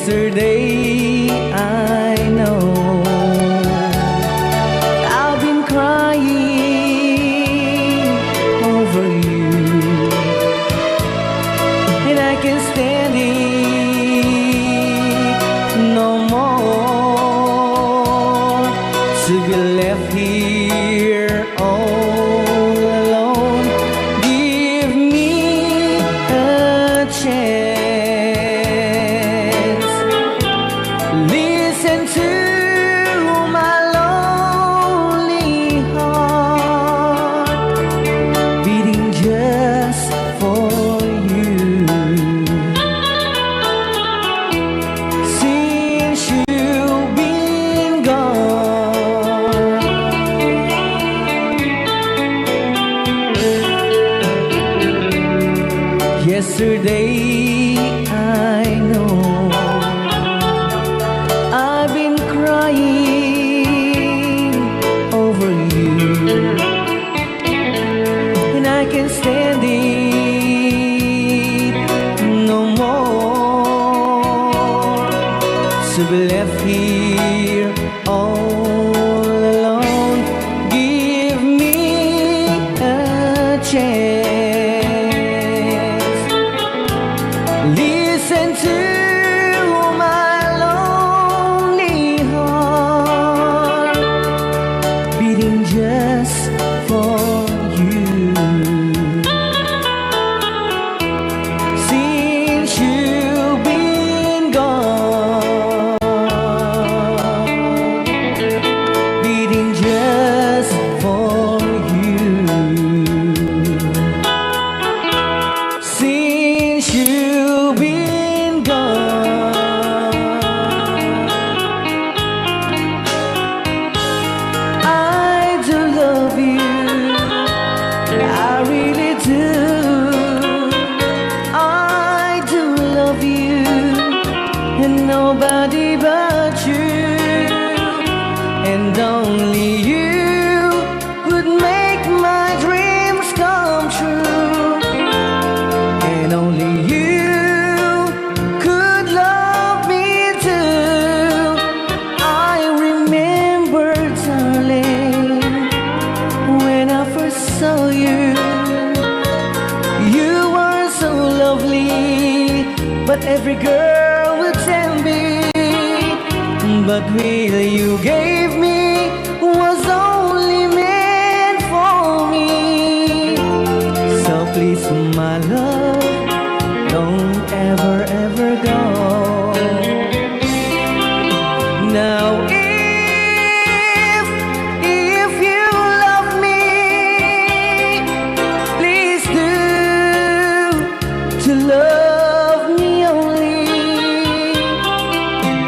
Yesterday I know I've been crying over you, and I can't stand it no more to be left here all alone. Give me a chance. Listen to my lonely heart beating just for you. Since you've been gone, yesterday I know I've been crying over you, and I can't stand it no more to be left here all alone. Give me a chance. Listen to my lonely heart beating just for you. Since you've been gone, beating just for you. Since you've been gone, I do love you, I really do. I do love you, and nobody but you, and only you would make my dreams come true, and only you could love me too. I remember, darling, when I first saw you, you were so lovely, but every girl would tell me, but will you gave me was only meant for me. So please, my love, don't ever, ever go. Now if you love me, please do to love me only.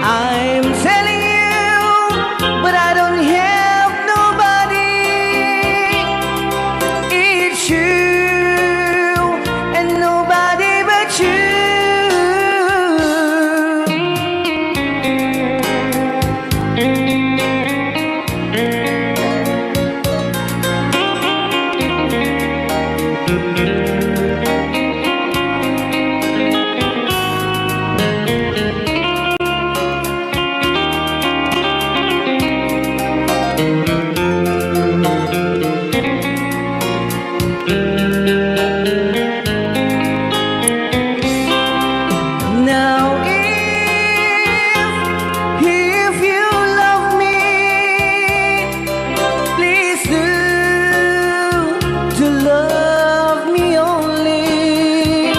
I'm telling you, but I don't have nobody. It's you and nobody but you. Now if you love me, please do to love me only.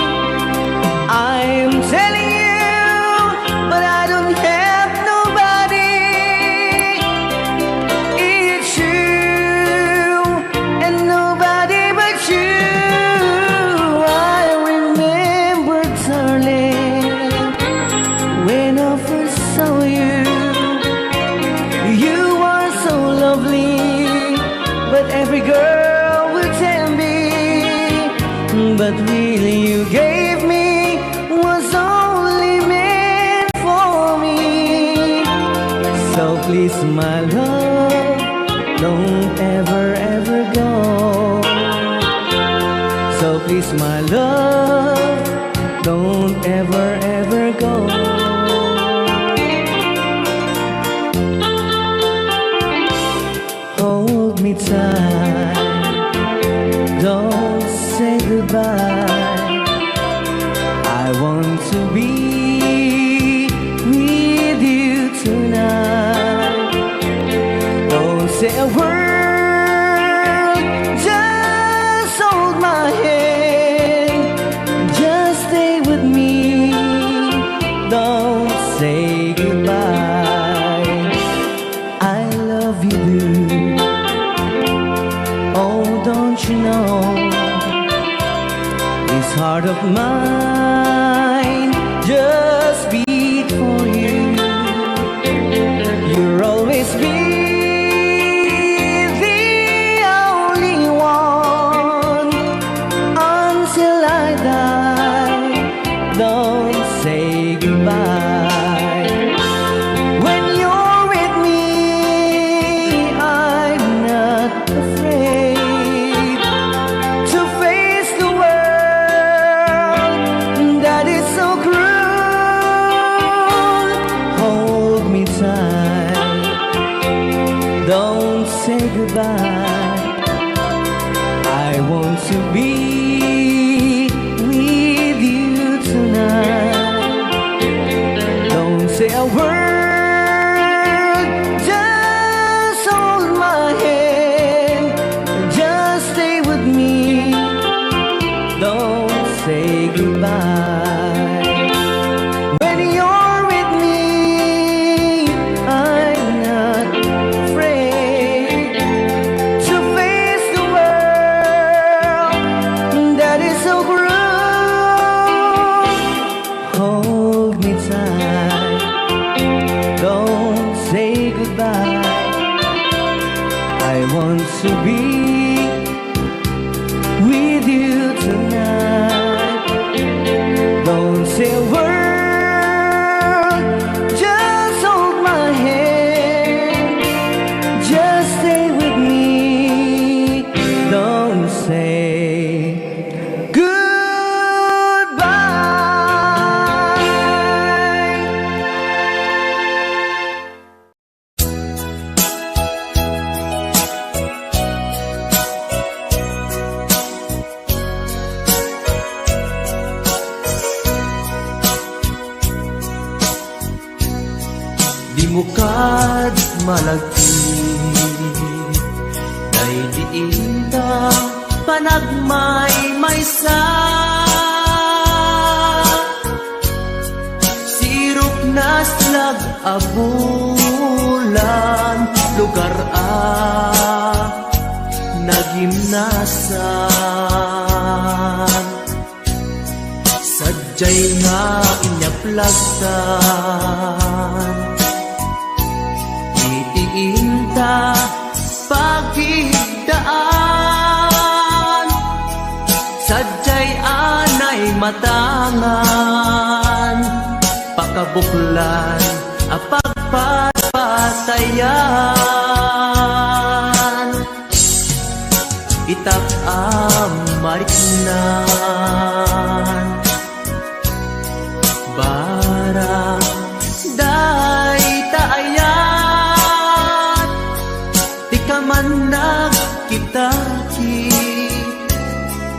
I'm telling you, but I don't have nobody. It's you and nobody but you. I remember, darling, when I first saw you, you were so lovely, but every girl would tell me, but really you gave me was only meant for me. So please, my love, don't ever, ever go. So please, my love, don't ever, ever go. say a word, just hold my hand, just stay with me, don't say goodbye. I love you, dude. Oh, don't you know, this heart of mine just beat for you. You'll always be the only one until I die. Don't say goodbye. When you're with me, I'm not afraid to face the world that is so cruel. Hold me tight, don't say goodbye. I want to be with you tonight. Don't say a word, just hold my hand, just stay with me, don't say goodbye. When you're with me, I'm not afraid to face the world that is so cruel. Hold me tight, don't say goodbye. I want to be with you tonight. Don't say a word, just hold my hand, just stay with me, don't say goodbye. Di mo kad malagti, day diinta panagmay maysa. Sirop na slag abulan, lugar nagimnasan. Sadyay nga inyaplagtan, itiinta pagigdaan. Sadyay anay matangan, pakabuklan a pagpapatayan. Itak mariknan, bara day taayat. Di ka man nagkitaki,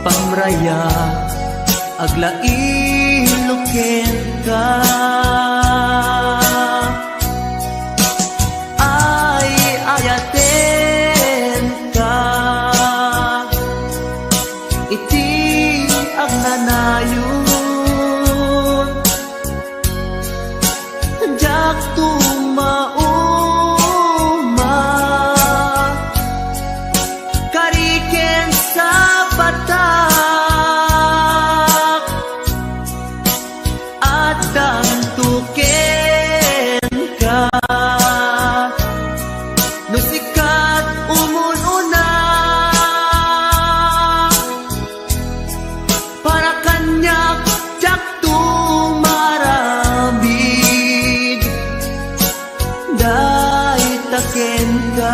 pamraya aglain ka. Ay ayaten ka, iti agnanayon. Jak tumauma, kariken sa patak, at damtuken ka. No sikat umununa, para kanyak jak tumarambig, day taken ka.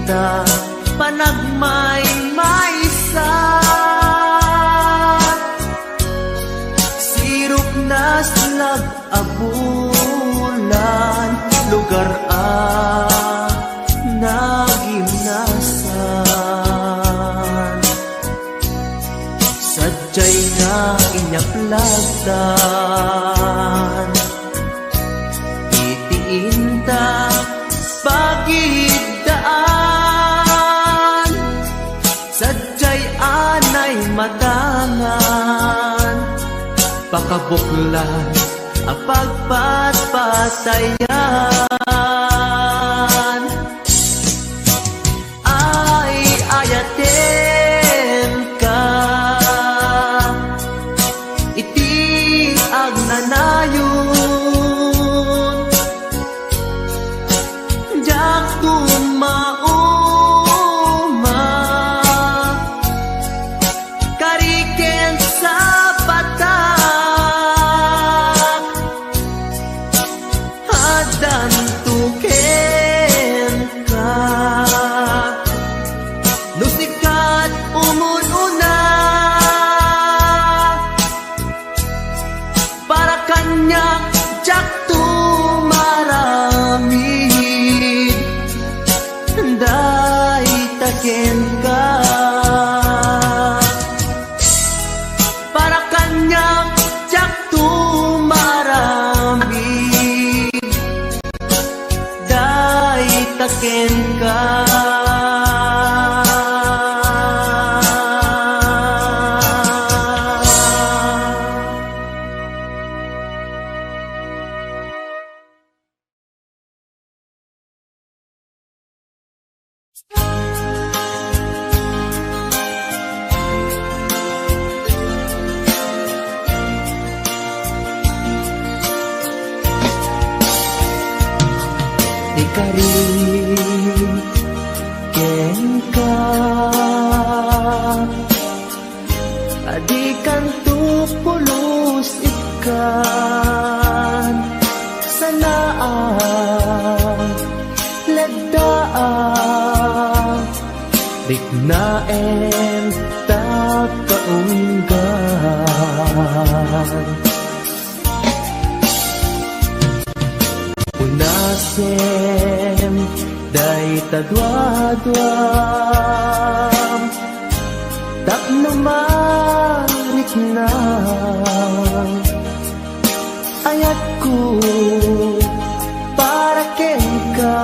ta panagmay-may sa sirok na slag abulan lugar nagimnasan sadyay nga inyaplagdan itiinta pagidaan sadyay anay matangan pakabuklan apagpatpatayan ay ayaten ka iti agnanayon jak tumauma kariken sa patak hadan tuken ka nusikat umununa para kanya jak tumaramid day taken ka para kanya jak tumaramid day taken ka ikarin ken ka adikan tupulos ikan sanaan ledaan dignaen takaunggan unasem day tadwadwam tapno marit na ayat ko para ken ka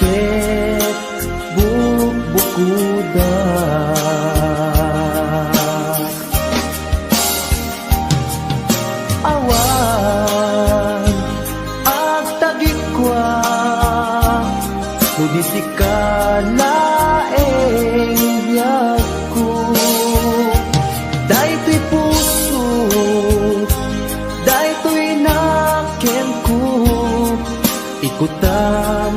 ket bukuda awan agtagikwa mudisikala ko daytoy puso daytoy naken ko ikutan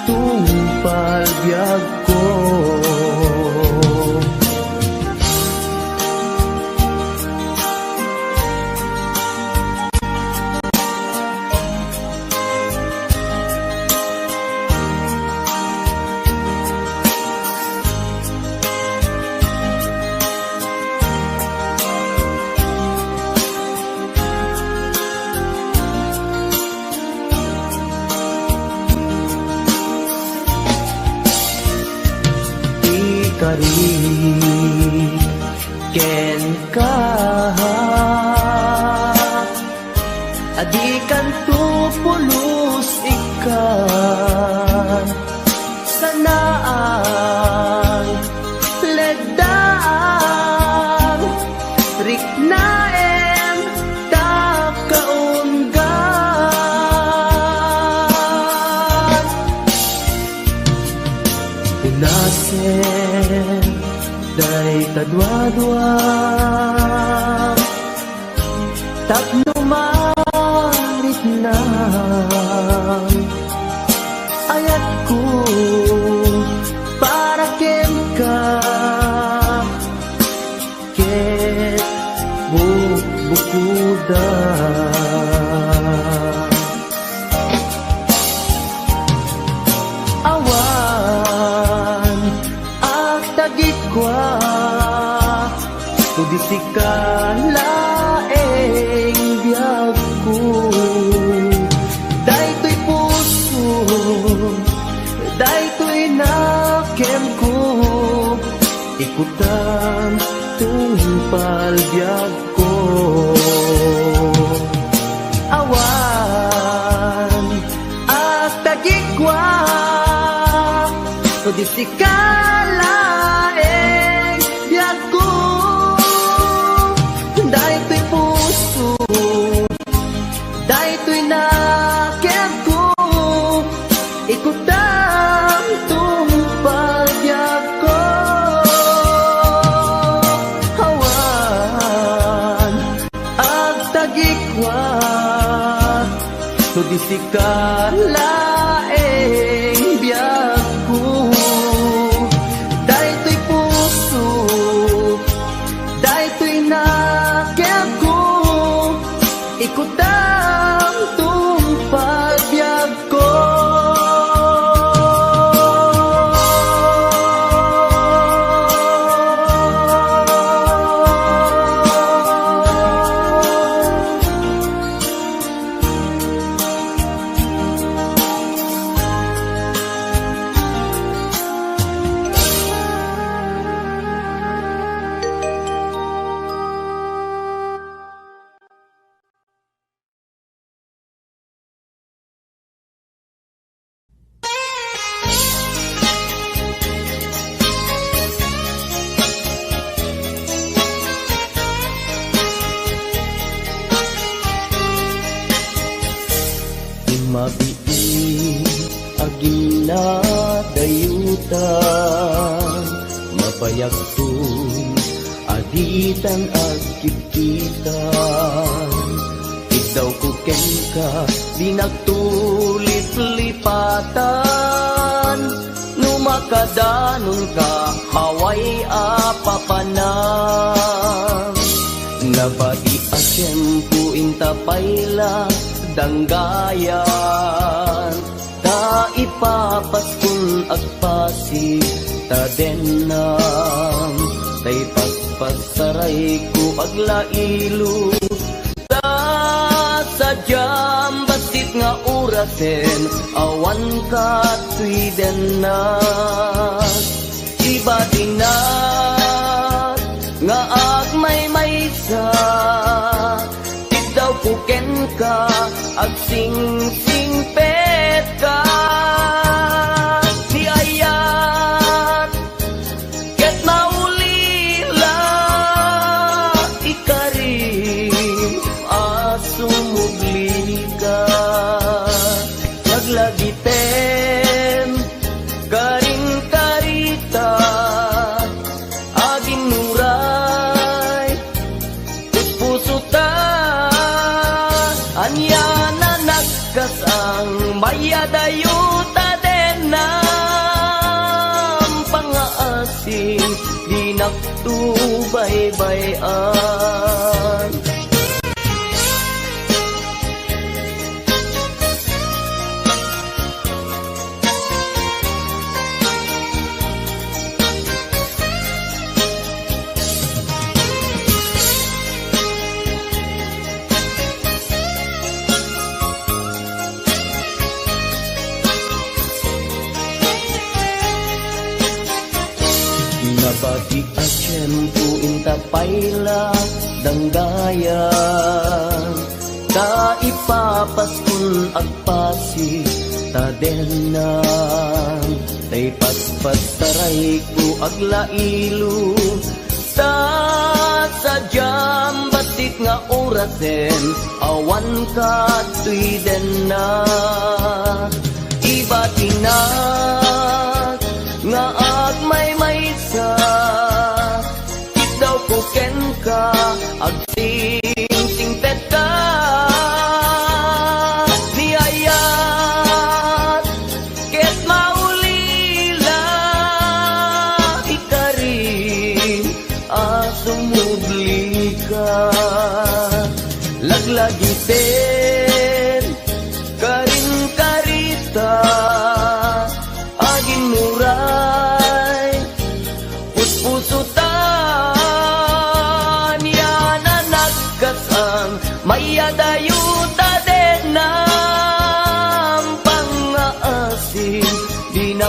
tungpal biag ko ken ka adikan tupulos ikan sanaan ledaan riknaen takaunggan unasen day tadwadwa tapno marit na ayat ko para ken ka ket bukuda kwa Tudi si kalaeng biyag ko Daytoy puso Daytoy nakem ko Ikutan tungpal biyag ko Awan at tagigwa Tudi si kalaeng biyag ko Daytoy puso Daytoy nakem ko Ikutan tungpal biyag ko Awan at tagigwa Tudi si kalaeng biyag ko Daytoy puso Daytoy nakem ko Ikutan tungpal biyag ko Mabiin agila dayutan Mabayagtun aditan agkititan Igdaw ko kenka di nagtulit lipatan Numakadanon ka haway apapanang Nabadi asyempo intapayla danggayan Ta ipapaskun agpasi ta denam Tay paspasaray ko aglailo Ta sadyam basit nga urasen Awan ka tuy denam Iba dinat nga agmay-maysa Daw puken ka ag sing-singpet ka Di ayat ket maulila ikarim asumugli ka Naglagiten karing karita aging nuray puso ta Anya na nagkas ang mayadayuta denam Pangaasin di naktubaybayan Nabati asyempo intapayla danggayan Ta ipapaskun agpasi ta denam Tay paspastaray ko aglailo Ta sadyam basit nga orasen Awan ka tuy denam Iba tinag nga agmay-maysa Ikdaw ko ken ka ag sing-singpet ka Di ayat ket maulila ikarim asumugli ka Laglagiten karing karita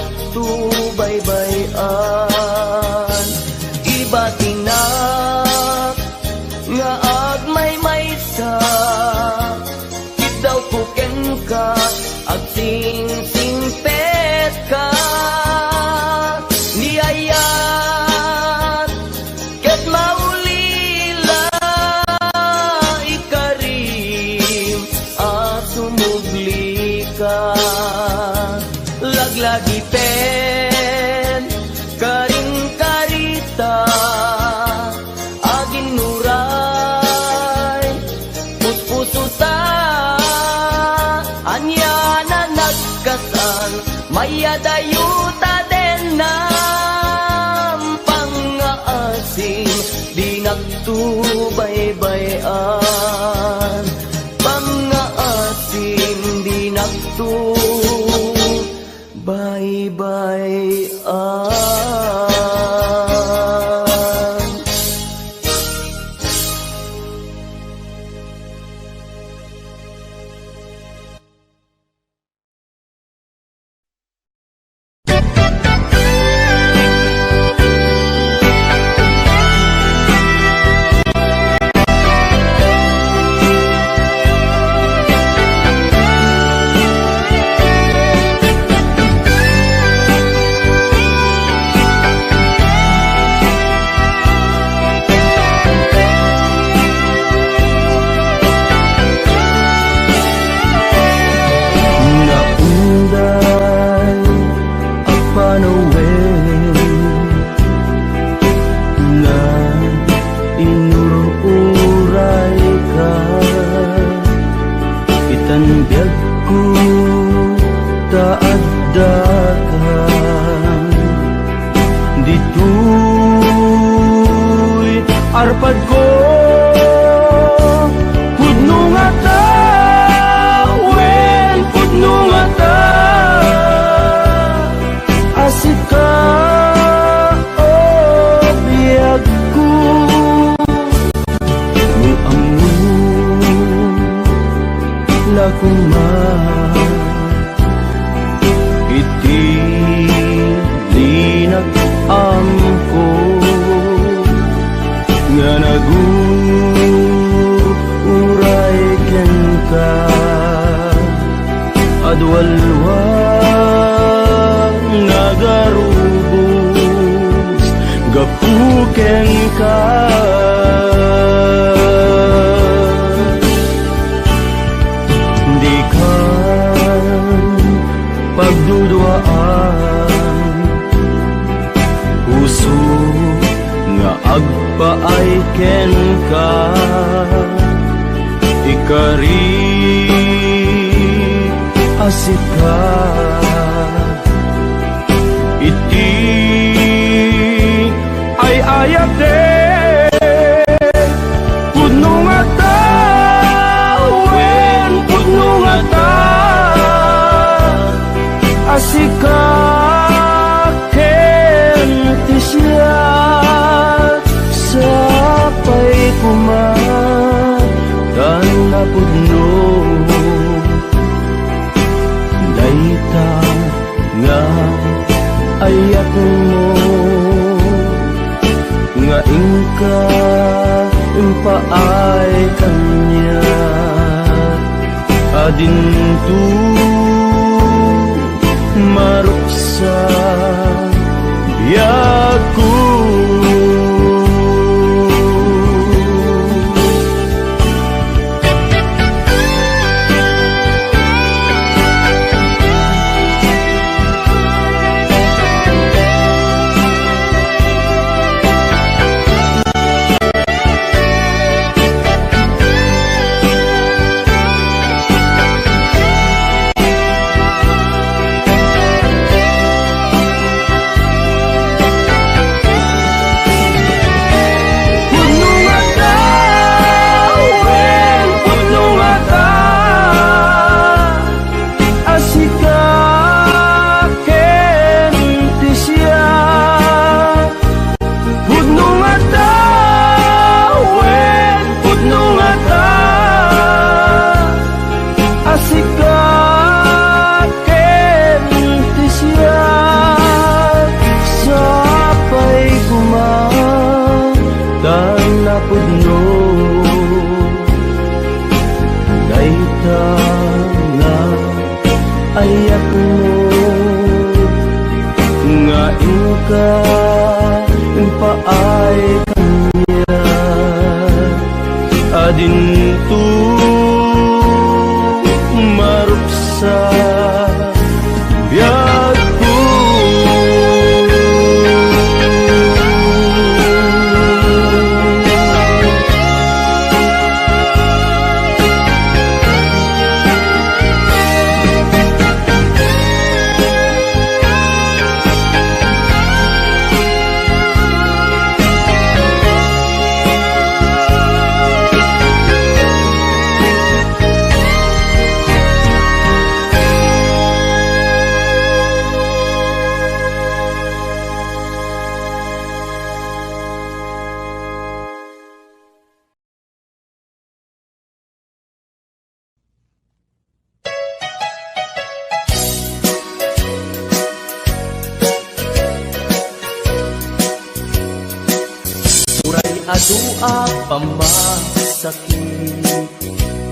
naktubaybayan. Iba tinak nga agmay maysa, daw kuken ka ag sing pet ka, niyayat ket maulila ikarim asumugli ka, laglagi pen karing karita agin nuray puspusuta anya na nagkasal mayadayuta den ng pangaasim di nagtubaybayan, pangaasim di nagtubaybayan. Arpad ko pudno nga ta, wen pudno nga ta, asika o biyag ko muamu lakuma iti linag amko nga naguray ken ka adwalwa nagarubos gapuken ka di ka pagdudwaan puso nga agpaay ken ka ikari asika iti ay ayak de pudno nga ta, wen pudno nga ta, asika ken ti siya sapay kumadan na pudno dayta nga ayak mo nga ingka impaay kanya adintu maruksa biyag ko. duka paay kanya adintu maruksa biadku. Adua pamasakit,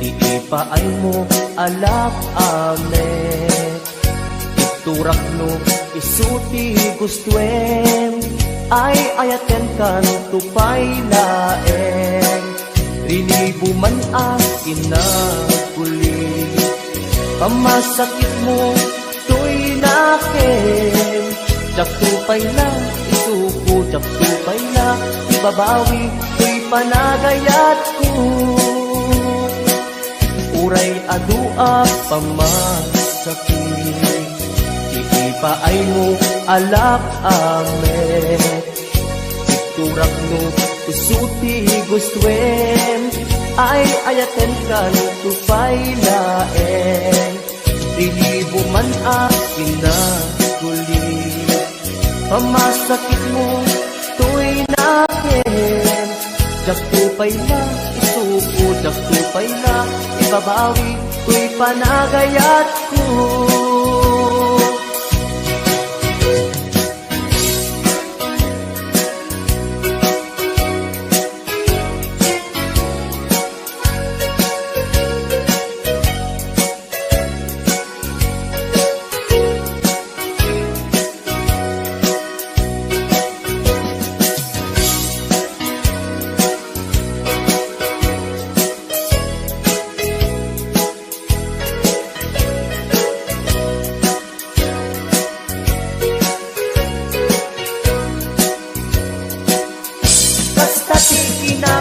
iipaay mo alak amet. Iturak no isuti gustuen, ay ayaten kan tupay laeng. Rinibuman ang inaguli, pamasakit mo to'y nakin. Jaktupay na, isuko, jaktupay na, ibabawi ko'y panagayat ko. Uray adua pamasakit, iipaay mo alak amet. Iturak no isuti gustuen, ay ayaten kan tupay laeng. Dilibo man akin na guli, pamasakit mo to'y nakin. Jaktupay na, isuko, jaktupay na, ibabawi ko'y panagayat ko.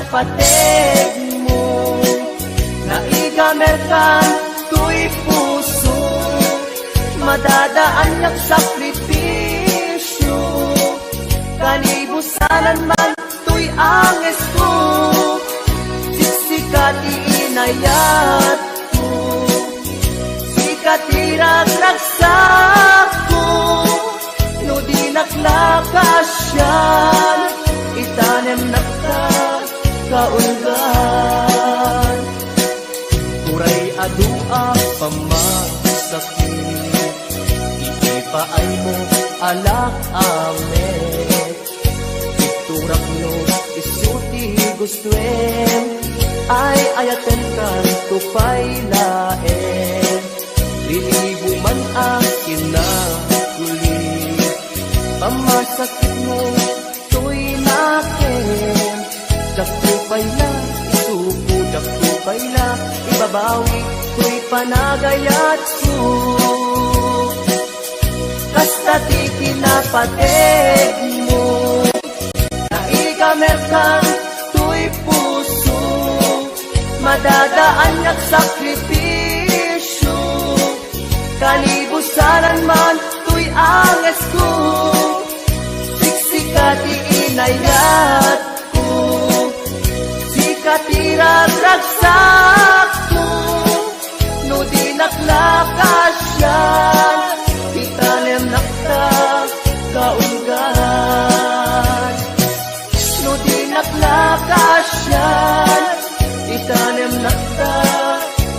Pateg mo, naigamerkan to'y puso, madadaan niyang sakripisyo. Kanibusanan man to'y anges ko, siksikat iinayat ko, sikat iragragsak ko, no di naklakasyan, itanem nakta kaulgan. Uray adua pamasakit, iipaay mo alak amet. Iturak no isuti gustuen, ay ayaten kan tupay laeng. Lilibo man akin na kulit, pamasakit mo to'y nakin. Jaktupay na, isuko, jaktupay na, ibabawi ko'y panagayat ko. Kastati kinapateg mo, naigamerkan to'y puso, madadaan niyang sakripisyo. Kanibusanan man to'y anges ko, siksikat iinayat ko, katiragragsak ko, no di naklakasyan, itanem nakta kaulgan. No di naklakasyan, itanem nakta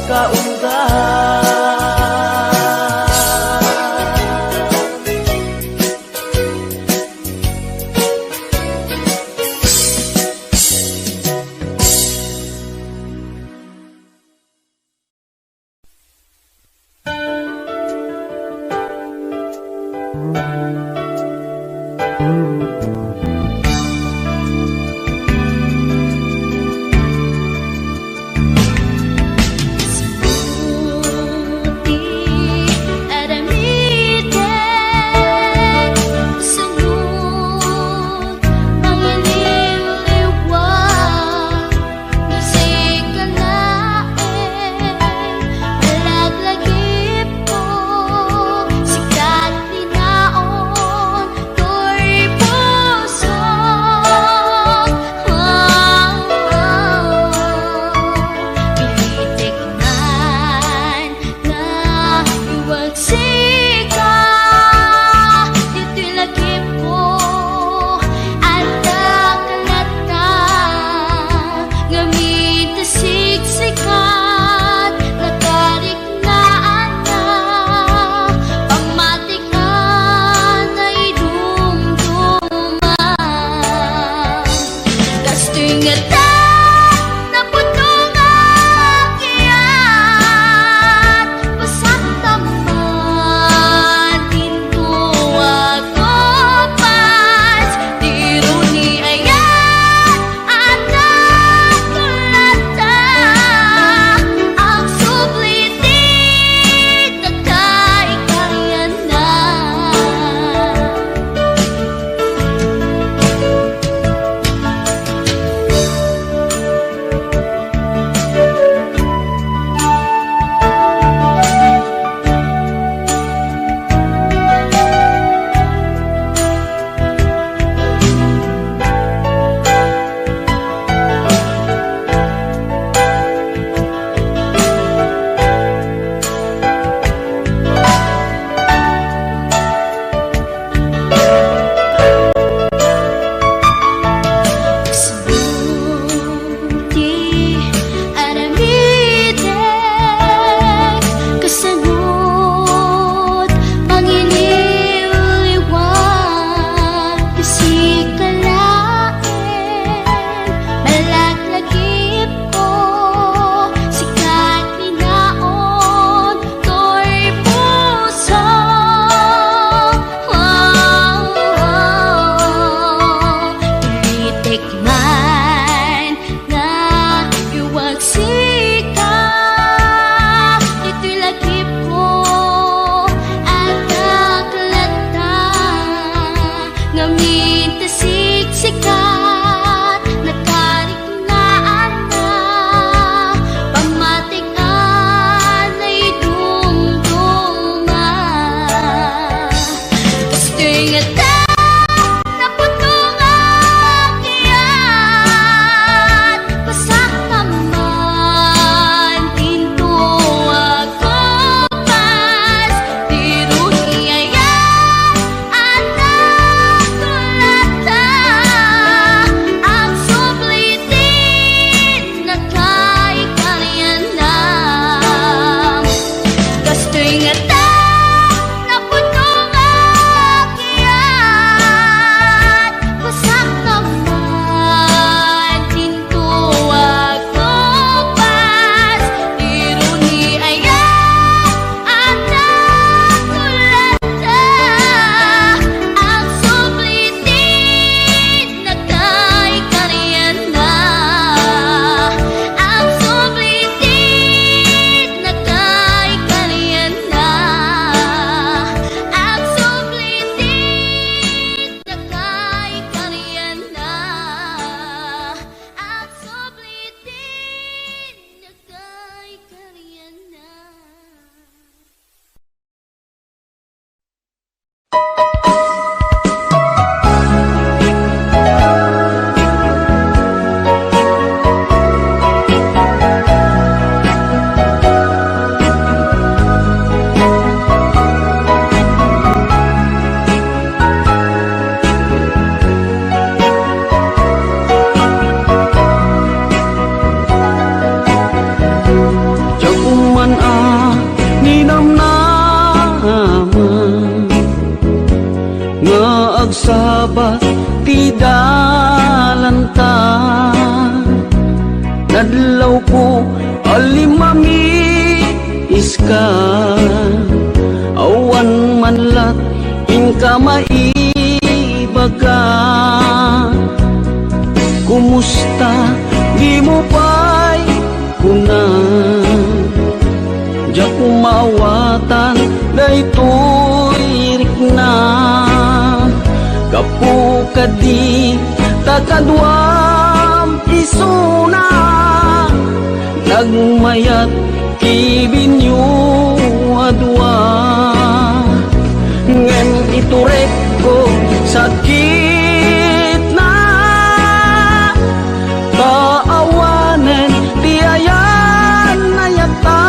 kaulgan. agsabat ti dalanta nadlaw ko alimami iska awan manlat inka maibag daga. Kumusta di mo pa'y kuna, di kumawatan daytoy rikna. Kapukadi takadwam isuna, nagmayat kibinyo adwa. Ngem iturek ko sakit na, kaawanen tiayan na yata.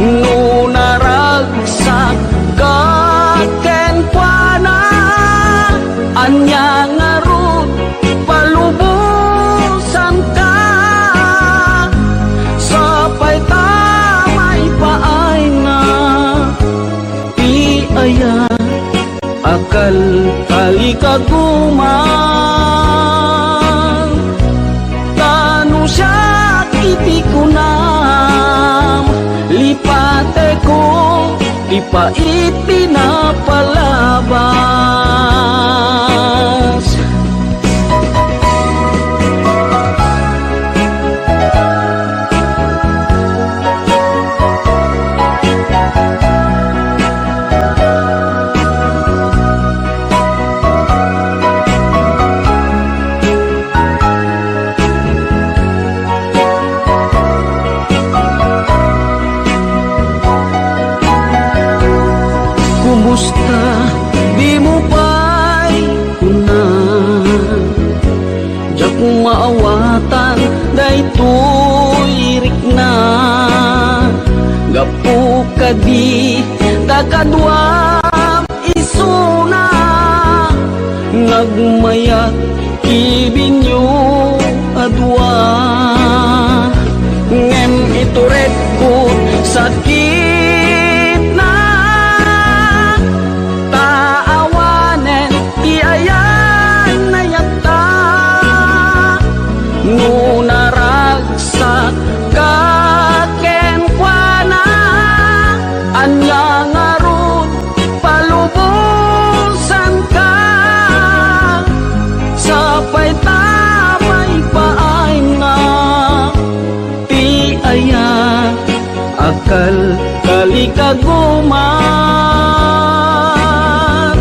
Nunaragsak kaken kuana, anya ngarut palubusan ka. Sapay tamay paay na aya, akal kalikaguman. Tanu siya iti kunam, lipate ko di pa iti napalabas. Kumusta di mo pa'y kuna, di kung maawatan daytoy rikna. Gapu kadi takadwam isuna, nagmayat kibinyo adwa. Ngem ituret ko sakit na, taawanen tiayan na yata. Nunaragsak kaken kuana, anya ngarut palubusan ka. Sapay tamay paay na ti aya, akal kalikaguman.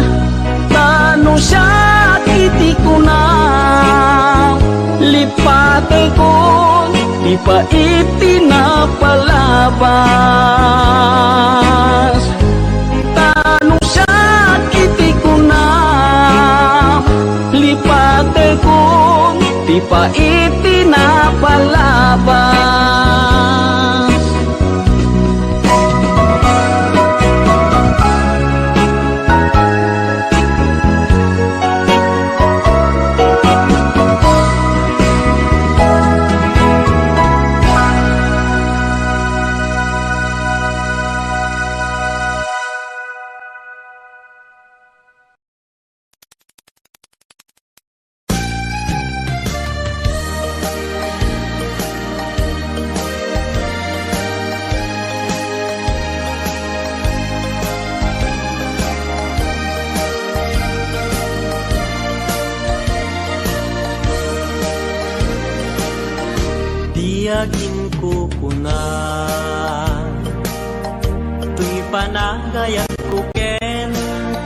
Tanu siya iti kunam, lipate ko di pa iti napalabas. Tanu siya iti kunam, lipate ko di pa iti napalabas. Tiyagin ko kuna, tuy panagayat ko ken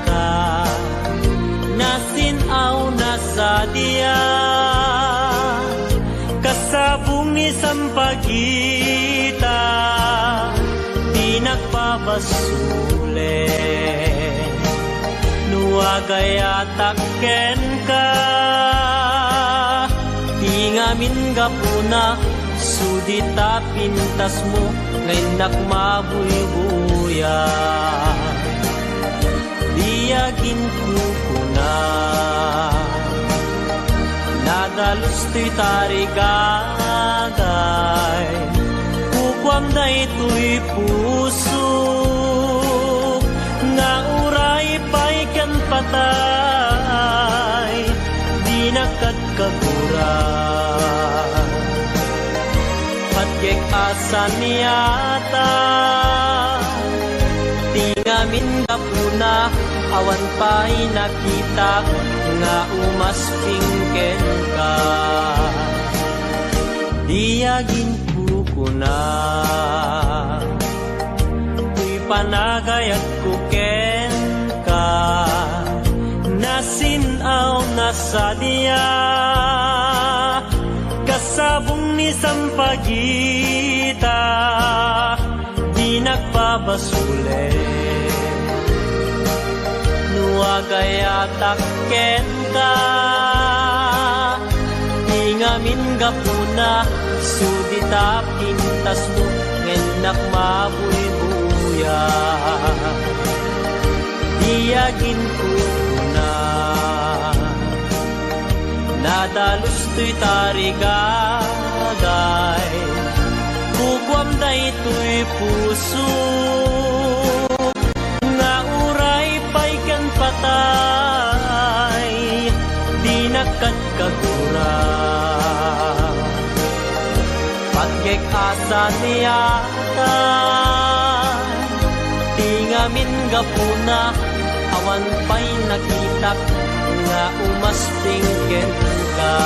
ka, nasinaw na sa diya, kasabong ni sampagita, di nagpabasule, nuagayatak ken ka, tingamin gapuna, sudita pintas mo ngayon nakmabuybuya. Diyagin ko kuna, nadalos to'y tarigagay, kukwam na ito'y puso, na uray pa'y kan patay, di nakatkaguran. Patyek asan niyata, tingamin ka puna, awan pa'y nakita nga umaspingken ka. Diyagin ko na tuy panagayat ko ken ka, nasinaw na sa diya kasabong ni sampagita, di nagpabasule nuagayatak ken ka. Ngamin gapuna sudita pintas mo ngenak mabuy-buya. Diyagin ko na nadalus to'y tarigagay, kukwam da ito'y puso nga uray pa'y kan patay, di nakagkagura. Pagkek asa niya ka, tingamin gapuna, awan pa'y nakitak nga umaspingken ka.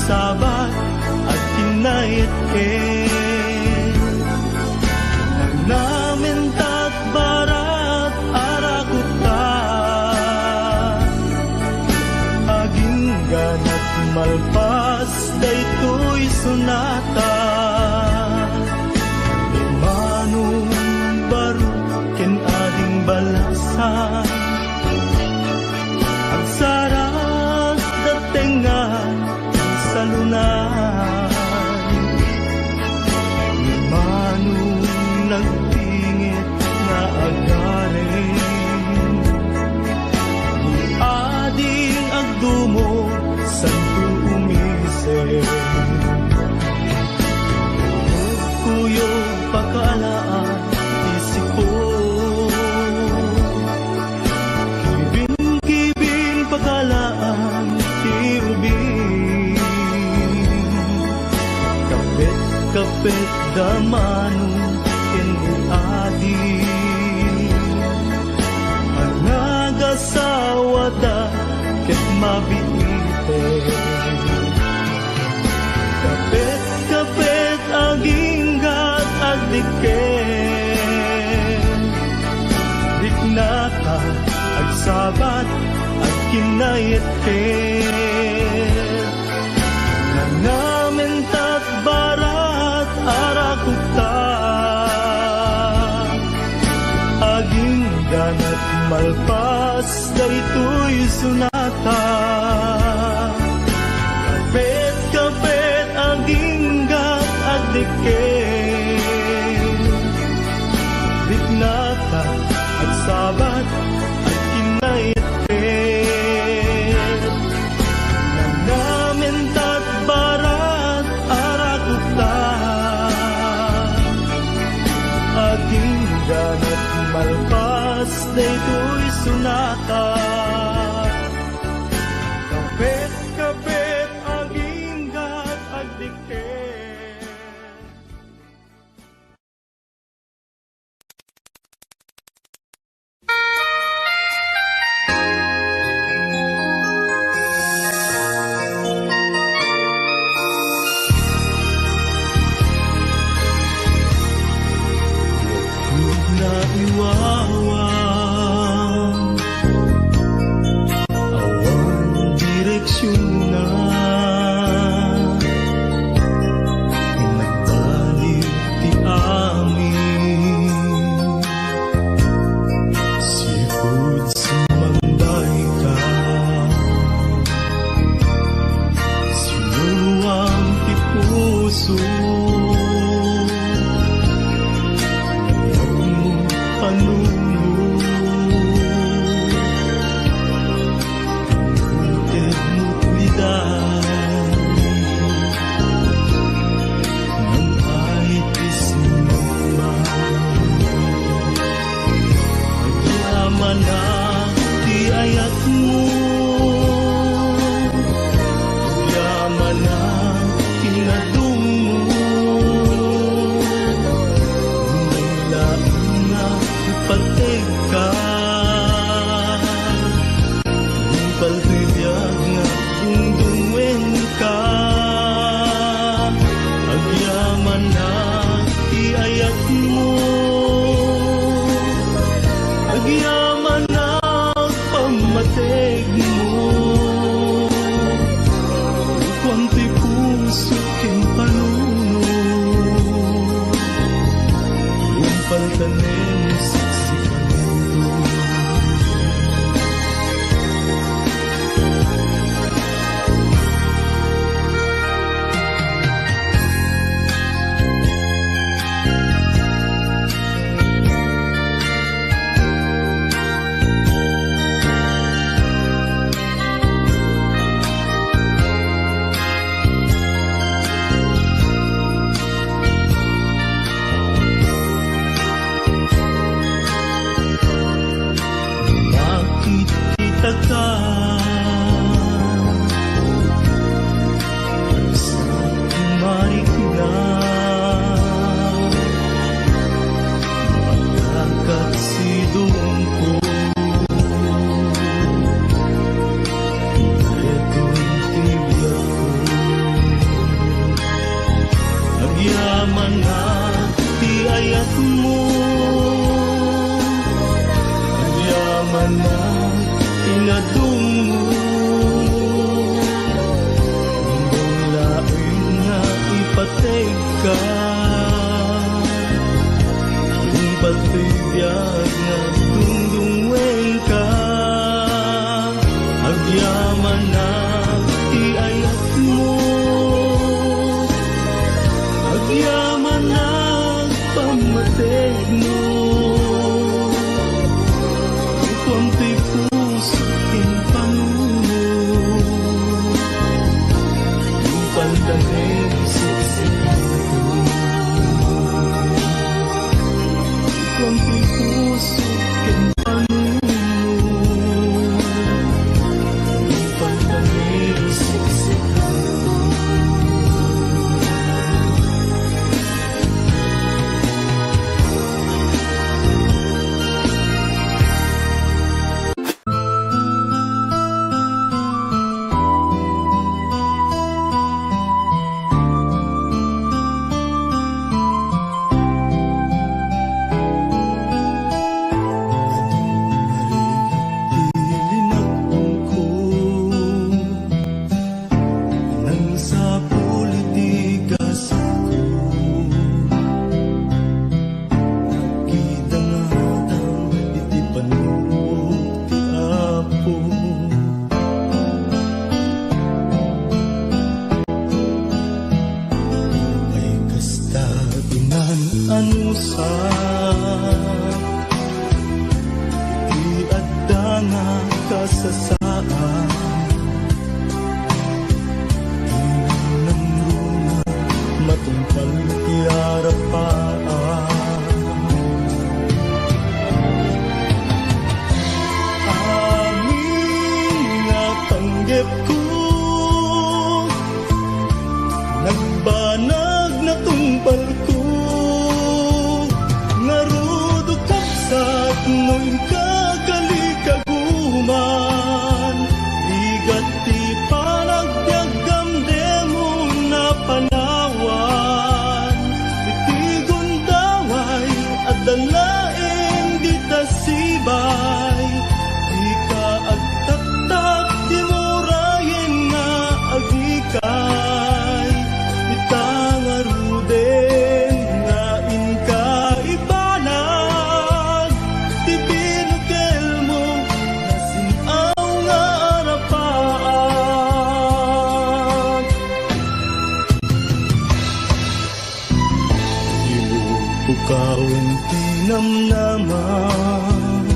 Sabat at kinayat namin tat barat arakuta aging ganat malpas daytoy sunata kapet aging gat agdiken dignata at sabat at kinayat direksyon na nagbalik ti amin. Sipud sumambay ka, sinuluwang ti puso. namnaman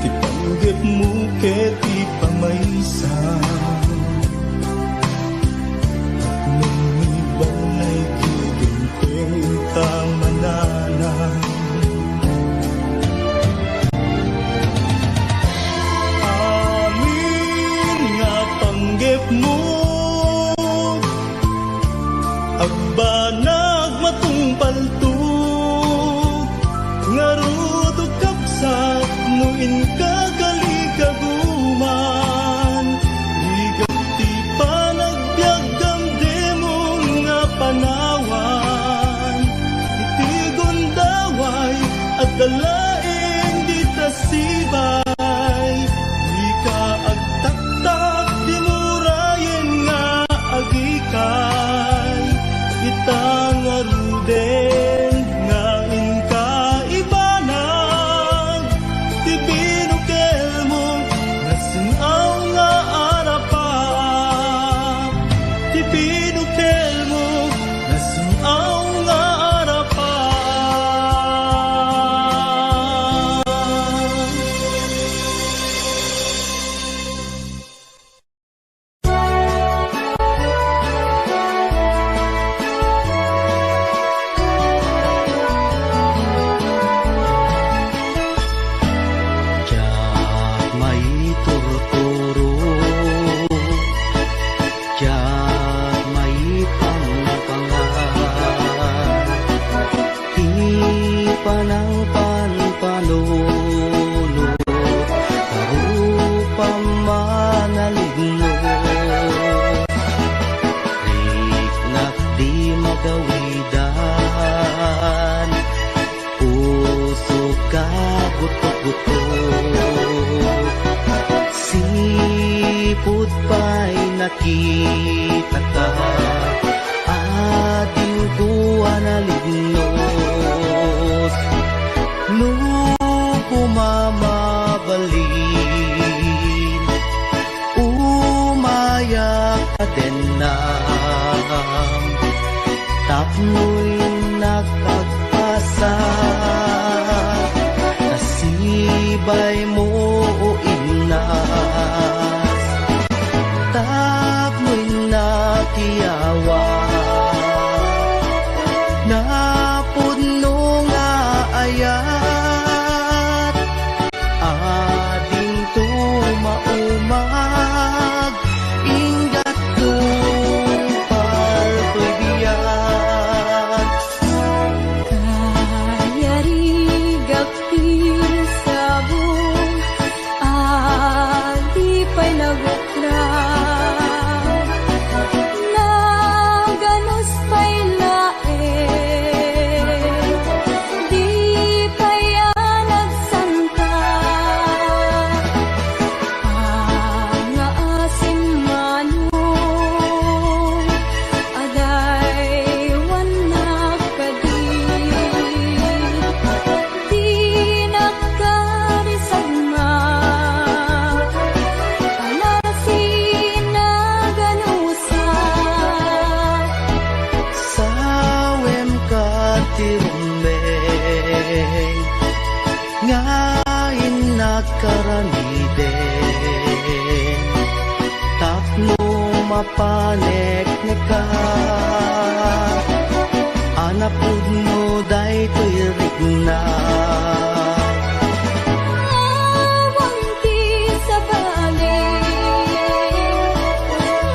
ti panggap mo ket ti pamaysa at nung ibalay kiginteng kamananan amin nga panggap mo agbanag matungpaltog ngarudo kapsat nuin kagalikaguman igap ti panagbiagam demon nga panawan iti gondaway at dalaeng di tasibay di ka agtaktak di murayen nga agikay itang aruden nga inkaibanag ti binukel mo nasinaw nga arapan ti binukel mo nasinaw nga arapan. Diyak may turturo, diyak may pangpangan, di panang panpanulot, karupang manalignot, riknak di magawidan, puso ka butot-butot, sipot pa'y nakita ka, ating tuwa na lignos, nung pumamabalin, umayak ka din na, tapno'y nakagpasa, nasibay mo o inas, tapno'y nakiyawa, napuno nga ayat, ading tumaumag, ingat tumpal ko'y biyan. Kayarigapir sabong alipay nagukram naganos pa'y lae di pa'y nagsanta angaasin manong aday wanak kadi di nakarisagma alasin na ganusa Sawem ka tirumbeng, ngayon nakaramiden, tapno mapanek ka, anapud mo day to'y rigna. awang ti sa balik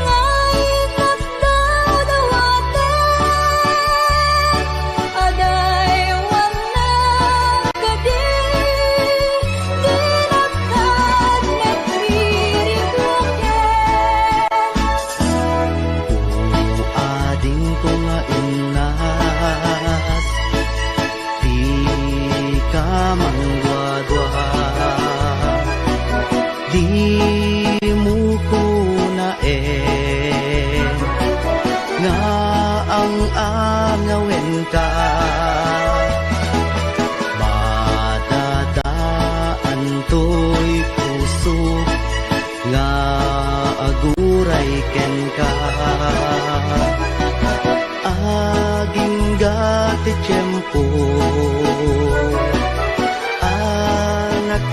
ngay kapdaw dawaten aday wanak kadi di nakad nagririgloken Ading ko nga inas, di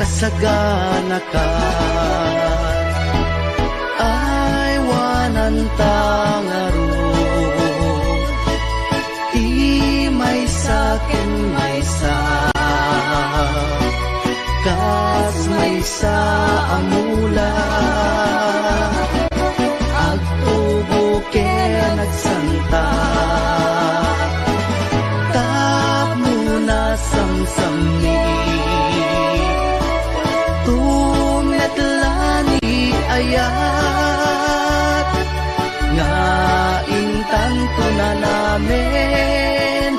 sagana ka ay wanan tangaro ti may sakin may sa kas may sa amula agtubo kaya nagsanta tapno na samsami tumetlani ayat nga intanto na namin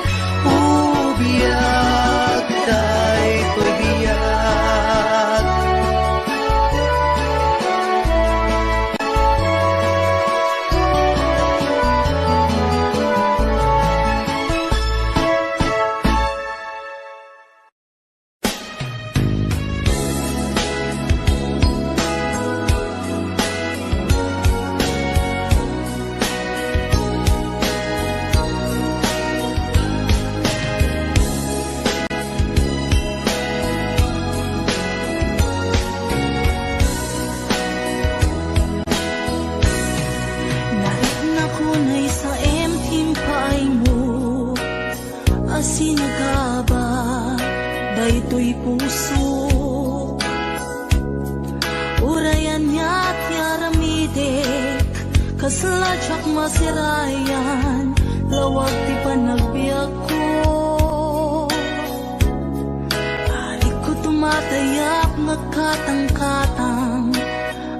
ubiyag kay biyag daytoy puso urayan niya't yaramidek kasladyak masirayan lawag ti panagbiag ko arik ko tumatayak nagkatang-katang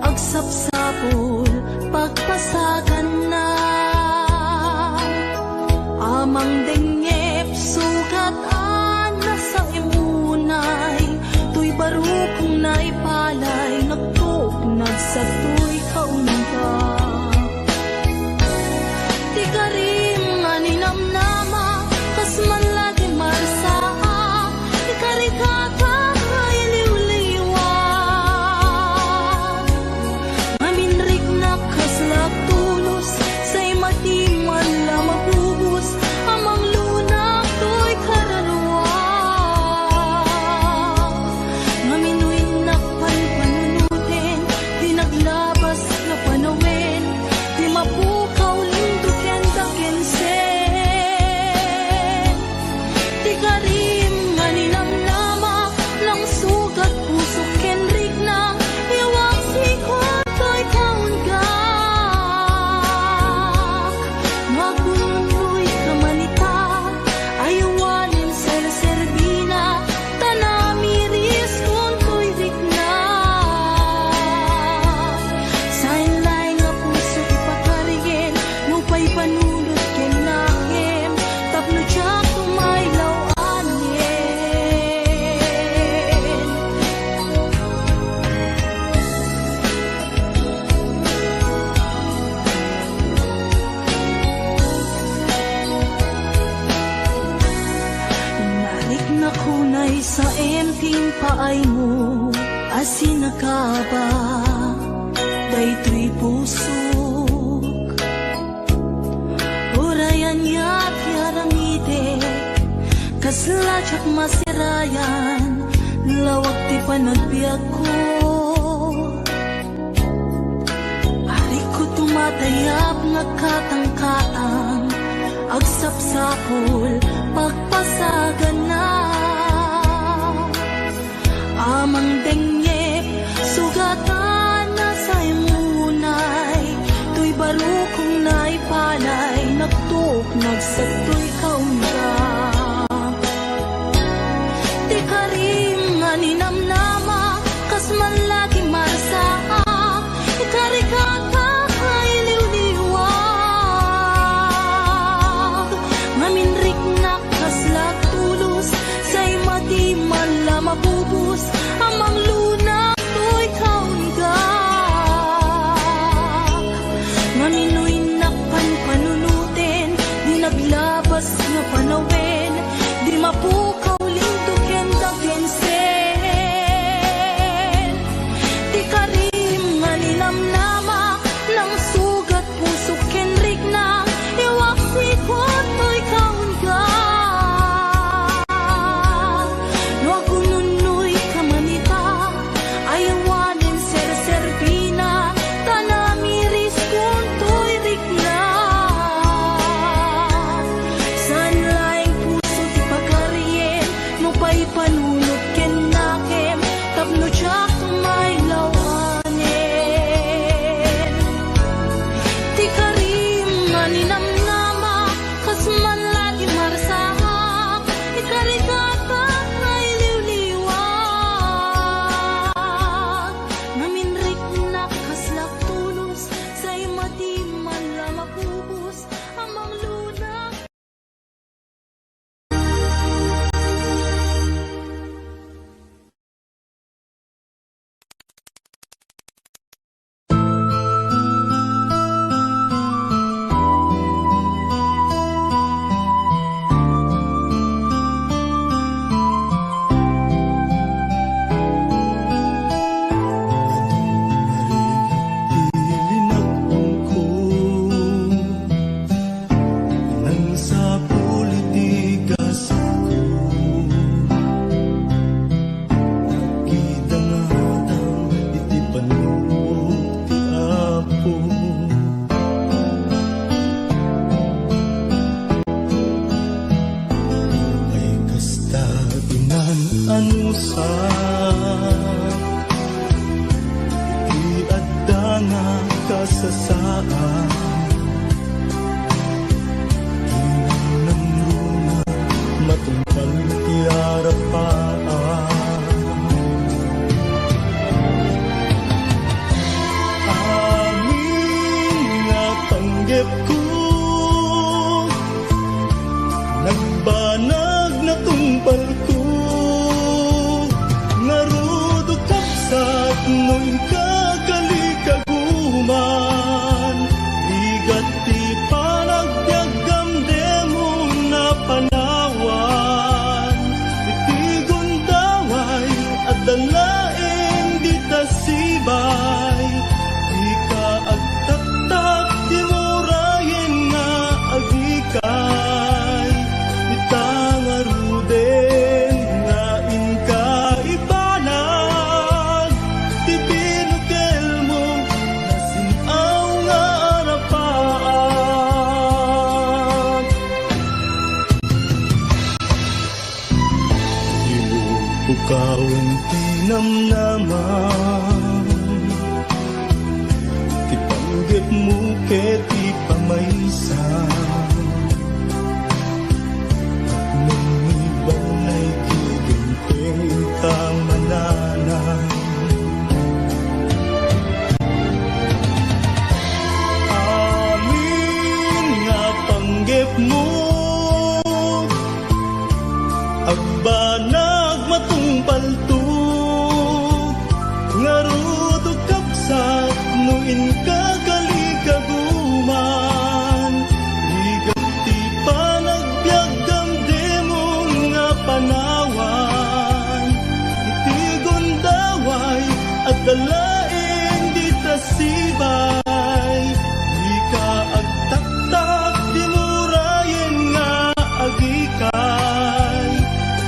agsapsapol pagpasagan na amang dengep sugat sa imunay tuy baro kong naipalay nagtuk nagsatoy kaunta di karim nga ninamnama kas man lagi marsaa di karikata ay liwliwa maminrik na kaslap tulos say matiman la mabubus amang lunak tuy kararwa labas na panawin di mapukaw linduken dakensen di karim nga ninamnama lang sugat puso kenrik na iwak sikot ko'y kaunggak maguloy kamanita ayawanin ser-serbina tanamiris kung ko'y rikna panunod ken nahem tapno tiyak tumaylaw anin narik na kunay sa emping paay mo asin nakaba daytoy puso urayan niya't yaramidek kasladyak masirayan lawag ti panagbiag ko arik ko tumatayap nagkatang-katang agsapsapol pagpasagan na amang dengep sugatan na sa imunay tuy baro kong naipalay nagtuk nagsatoy kaunga di karim nga ninamnama kas man lagi marsaa ikarikata ay liwliwag maminrik na kaslag tulos say matiman la mabubus amang lunak tuy kaunggak maminoy nakpan panunutin di naglabas kasasaan. Hinang runa matungkal ti harapan. Amin nga panggep ko, nagbanag na tungpal ko, ngarudo kapsat no'y kagalikaguman. Ligat ti panagbiagam demo na panawan, iti gundaway at dalaeng di tasibay. Di ka agtaktak di murayin nga agikay, itangaruden nga inka ibanag, ti binukel mo nasinaw nga arapaan. Ilubukawan ti namnaman, ti panggep mo ket ti pamaysa. Nung ibang ay giginting intang mananan, amin nga panggep mo, agbanag matungpal to, ngarudo kapsat no inkagalikaguman. Ligat ti panagbiagam demo nga panawan, iti gundaway at dalaeng di tasibay. Di ka agtaktak di murayen nga agikay,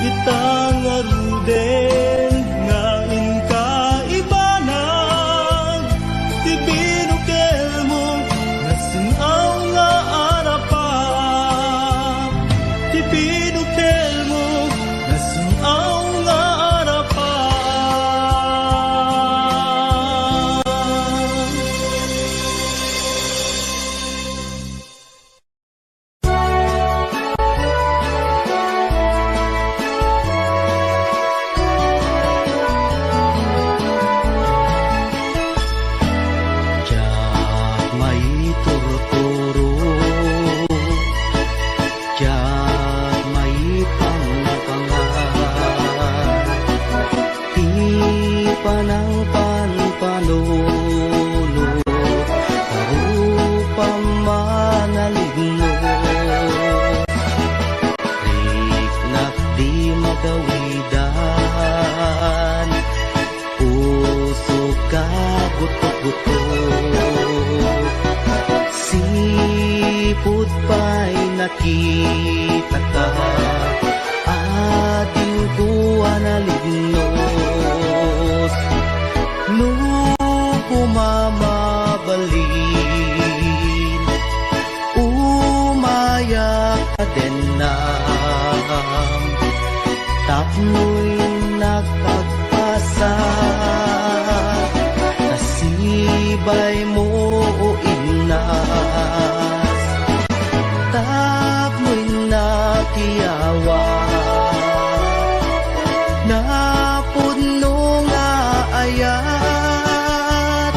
itangaruden nga inka ibanag, ti binukel mo nasinaw nga arapan. Ti binukel mo nasinaw nga arapan. Diyak may turturo, diyak may pangpangan, ti panang panpanuno, karupang manaligno. Riknak di magawidan, puso ka gutok-gutok. Sipot pa'y nakita ka, ating kuha na lignos. Nung kumamabalin, umayak ka din na, tapno'y nakagpasa. Nasibay mo o inas, tapno'y nakiyawa. Napuno nga ayat,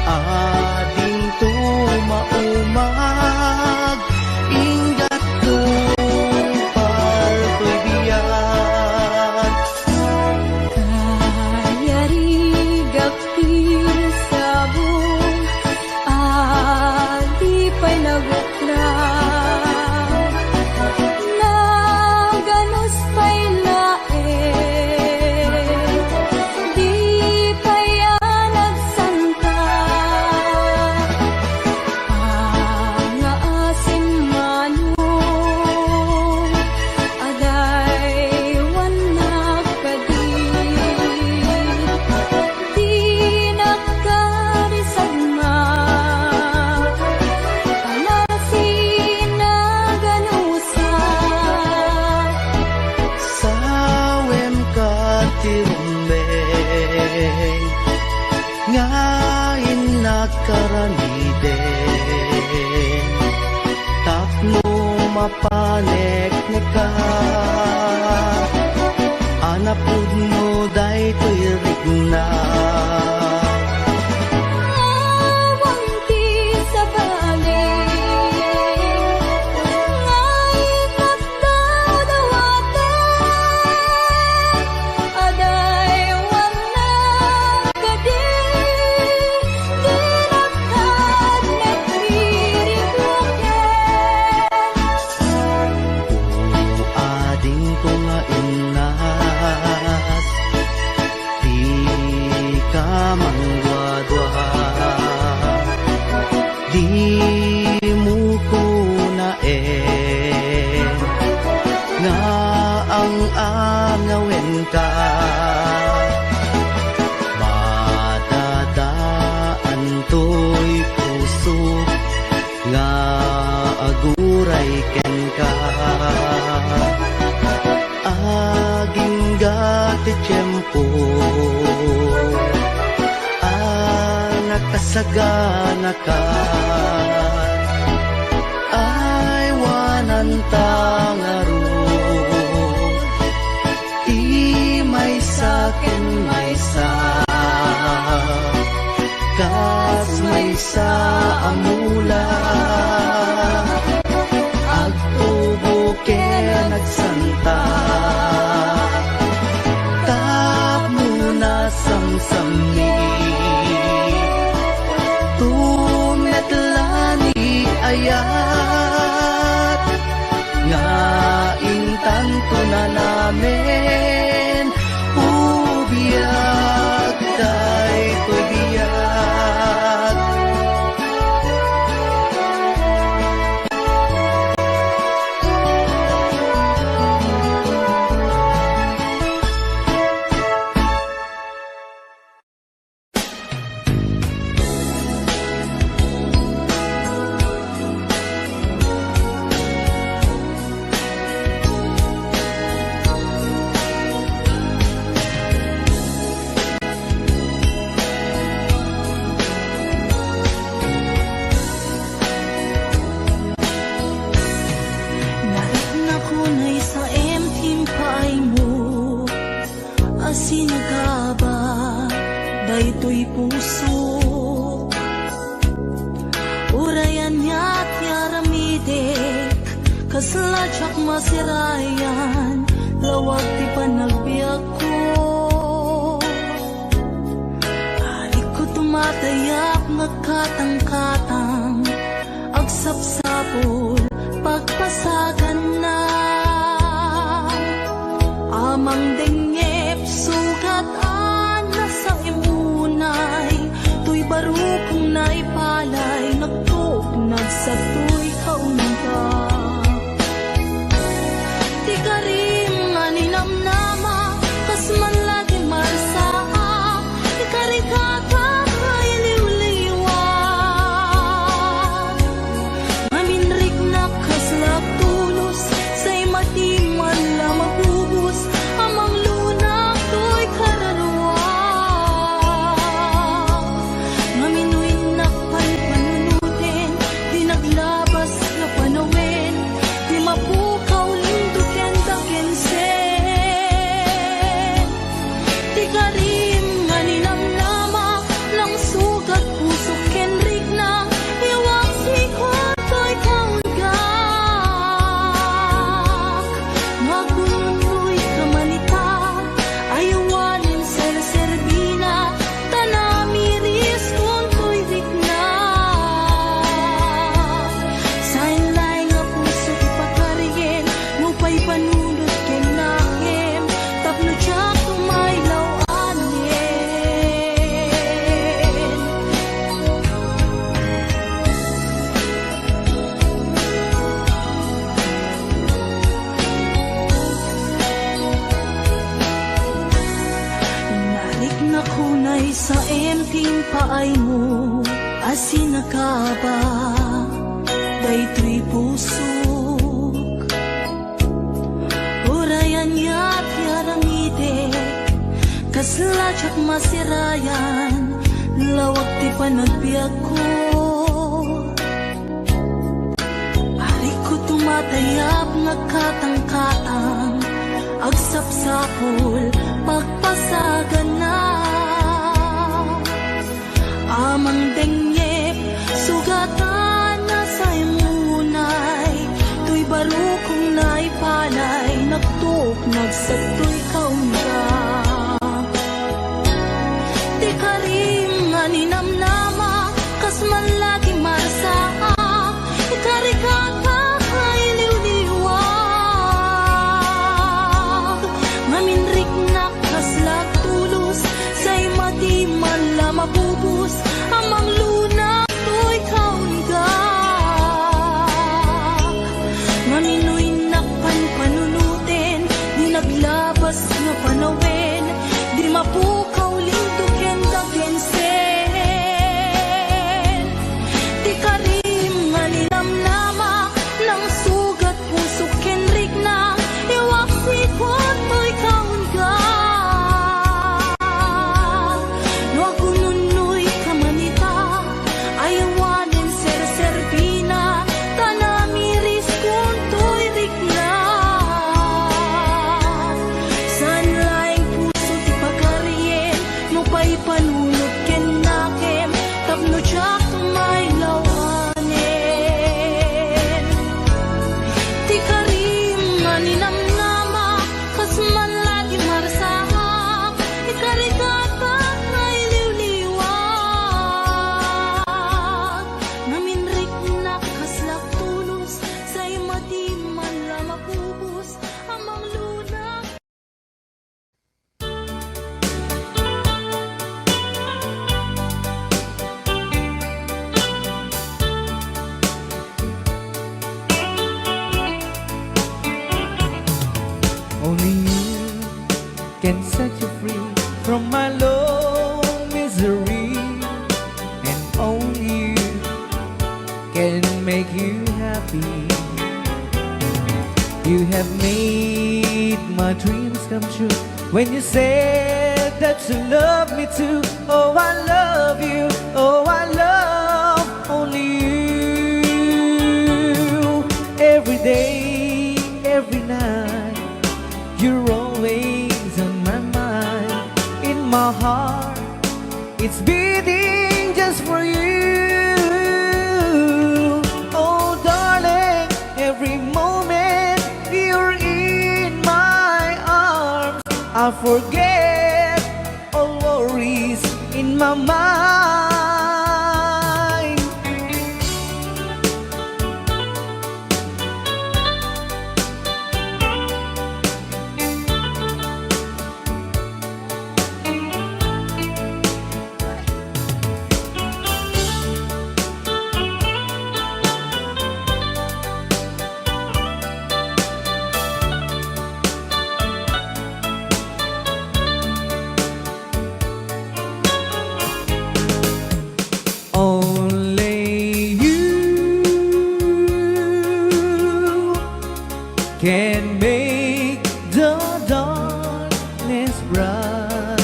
ading tumaumag, ingat tupal ko'y biyak. karamiden tapno mapanek neka anapud mo daytoy rigna Awang ti sa balik ngay nagdawdawaten aday wana kadi dinagkad nagririgloken ading ko nga inas di ka mangwadwa di mo ko na nga ang angawin ka madadaan to'y puso nga aguray ken ka aging gati tiyempo nakasagana ka ay wanan tangaro di may sakin may sa kas may sa amula agtubo ken nagsanta tap muna samsami tumetlani ayat nga intanto na namin ubiyag daytoy biyag Narit na kunay sa empting paay mo asinagaba daytoy puso urayan niya't yaramidek kasladyak masirayan lawag ti panagbiag ko alik ko tumatayak nagkatang-katang agsapsapol pagpasagan na amang dengep sugat na sa imunay tuy barukong naipalay nagtuk nagsatoy kaunta di karim nga ninamnama kas man lagi marsaa di karikata ay liwliwan maminrik na kaslak tulos say matiman la mabubus amang lunak to'y kararwa maminuy na panpanunutin di naglabas na panawin di mapukaw linduken dakensen di karim nga ninamnama lang sugat puso kenrik na iwang sikot to'y kaunggak magununoy kamanita ayawanin serserbina tanamiris kung to'y rikna sainlay nga puso ipakarigen ngupay panunod ken nakem tapno tiyak tumaylaw anin Narik na kunay sa empting paay mo asinagaba daytoy pusok urayan ya't yaramidek kasladyak masirayan lawag ti panagbiag ko. Ari ko tumatayap nagkatang-katang, agsapsapol pagpasagan na. Amang dengyep sugatan na sa imunay, tuy baro kong naipalay, nagtuk nagsatoy kaunga. Di karim nga ninamnama, kas man lagi marasa, ikarikata kay liwliwag. Maminrik na kaslag tulos, say madi man la mabubus, amang luna to'y kaunga. Maminoy nakpan panunutin, di naglabas nga panawin, di mapukaw lintukin kagensen. Di karim nga nilamnama, nang sugat pusok kenrik na, iwak sikot to'y kaunga. No agununoy kamanita, ayawanin ser-serbina, tanamiris kung to'y rikna. San laing puso ti pagkarien, no pa'y panunod ken nakem, tapno tsak may lawanin. Ti karim nga ninamnama, kas man lagi marasama, ikarikata kay liwliwag. Naminrik na kaslak tulos, say madi man la mapubus, amang luna. Only you can set you free from my low misery, and only you can make you happy. You have made my dreams come true when you said that you love me too. Oh, I love you. Oh, I love only you. Every day, every night, you're always on my mind. In my heart, it's beating just for you. Oh, darling, every moment you're in my arms, I forget all worries in my mind. Only you can make the darkness bright.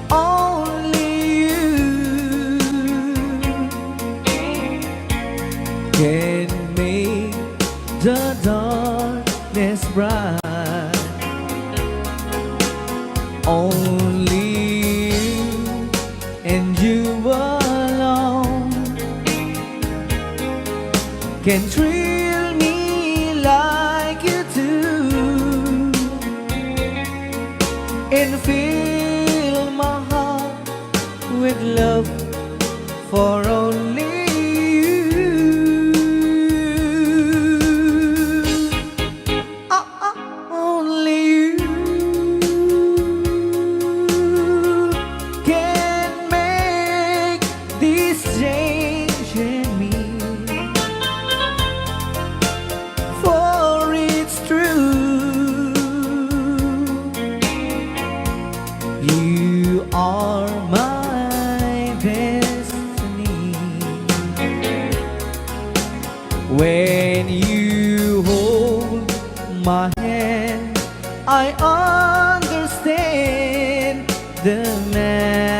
Only you can make the darkness bright. Only you and you alone can thrill me like you do, and fill my heart with love for only you. Only you can make this change in me, for it's true. You are my destiny. When you hold my hand, I understand the man.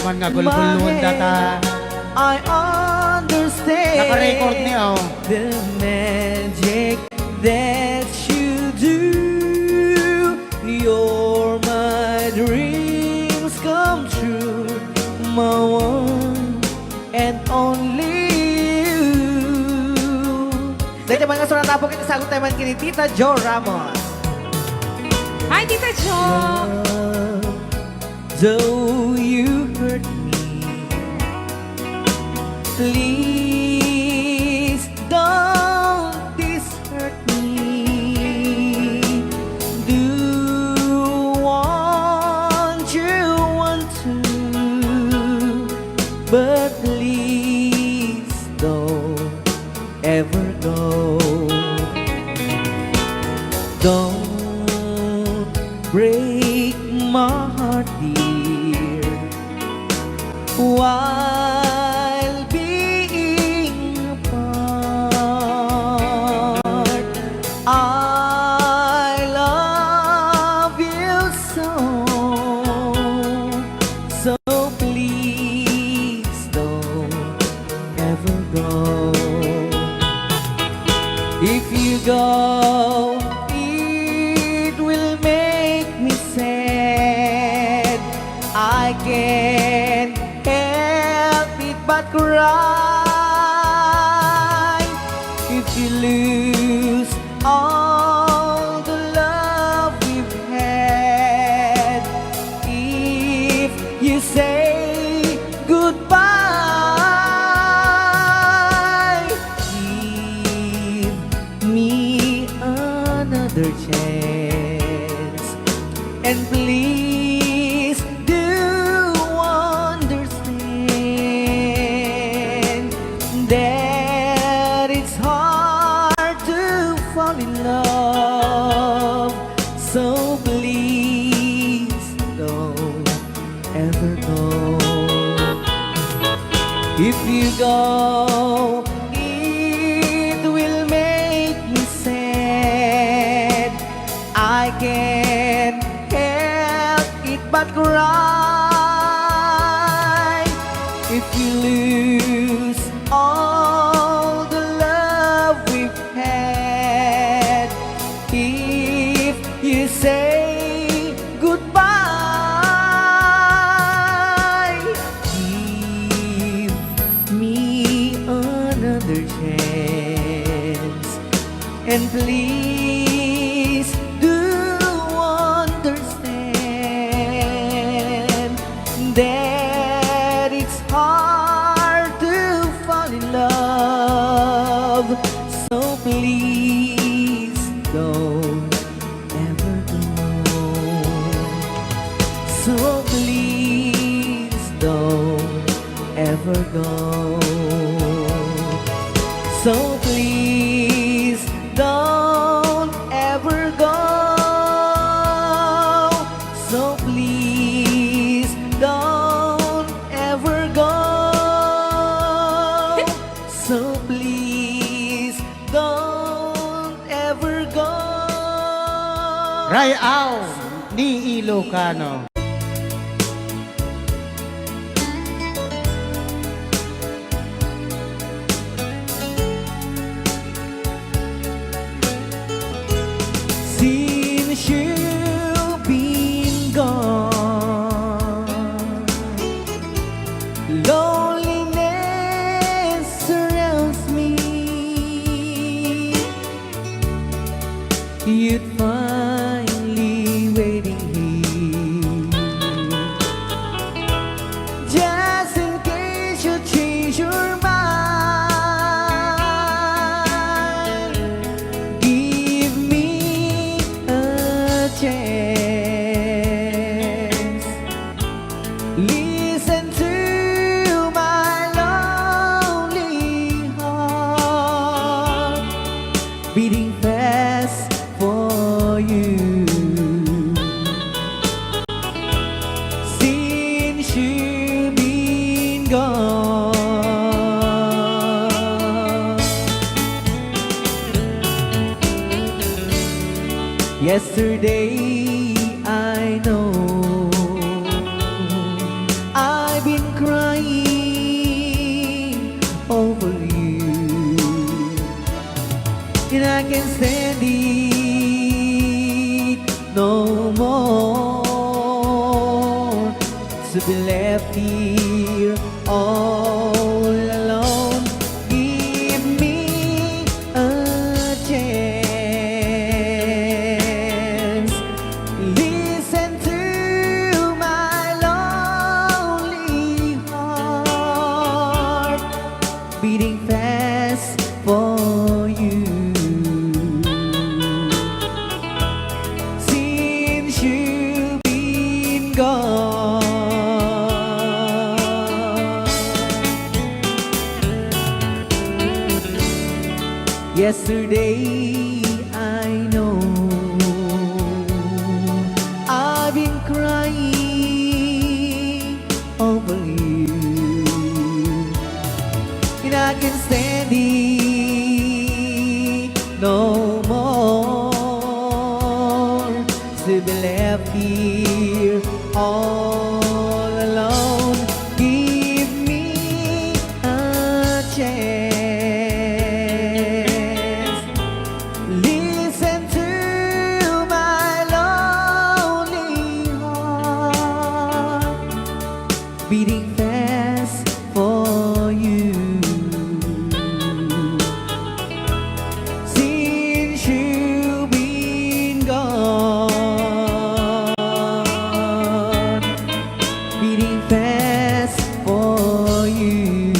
man nga gulgulun data. I understand Naka-record niya oh. the magic that you do. You're my dreams come true, my one and only you. Dahil mga surat na po kita sagot naman kini Tita Jo Ramos. Hi, Tita Jo! Though you hurt me, please don't hurt me. Do want to, but please don't ever go. Don't break my heart, dear, while being apart. I love you so, so please don't ever go. If you go, it will make me sad. I can't help it but cry. If you lose all the love we've had, if you say goodbye, give me another chance, and please do understand that it's hard to fall in love. So please don't ever go. If you go, it will make me sad. I can't help it but cry. If you lose all the love we've had, if you say goodbye, give me another chance, and please do understand that it's hard to fall in love. So please don't ever go. So please don't ever go. So please don't ever go. So please don't ever go. So please don't ever go. Rayaw ni Ilocano. Since you've been gone, loneliness surrounds me. You'd finally waiting here, just in case you change your mind. Give me a chance. Listen to my lonely heart, beating fast for you. Since you've been gone, yesterday I know I've been can stand it no more to be left here all alone. Give me a chance. Listen to my lonely heart beating fast for you. Since you've been gone, yesterday I know I've been crying over you, and I can stand it no more to be left here all alone. Give me a chance. Listen to my lonely heart beating fast for you. Since you've been gone, beating fast for you.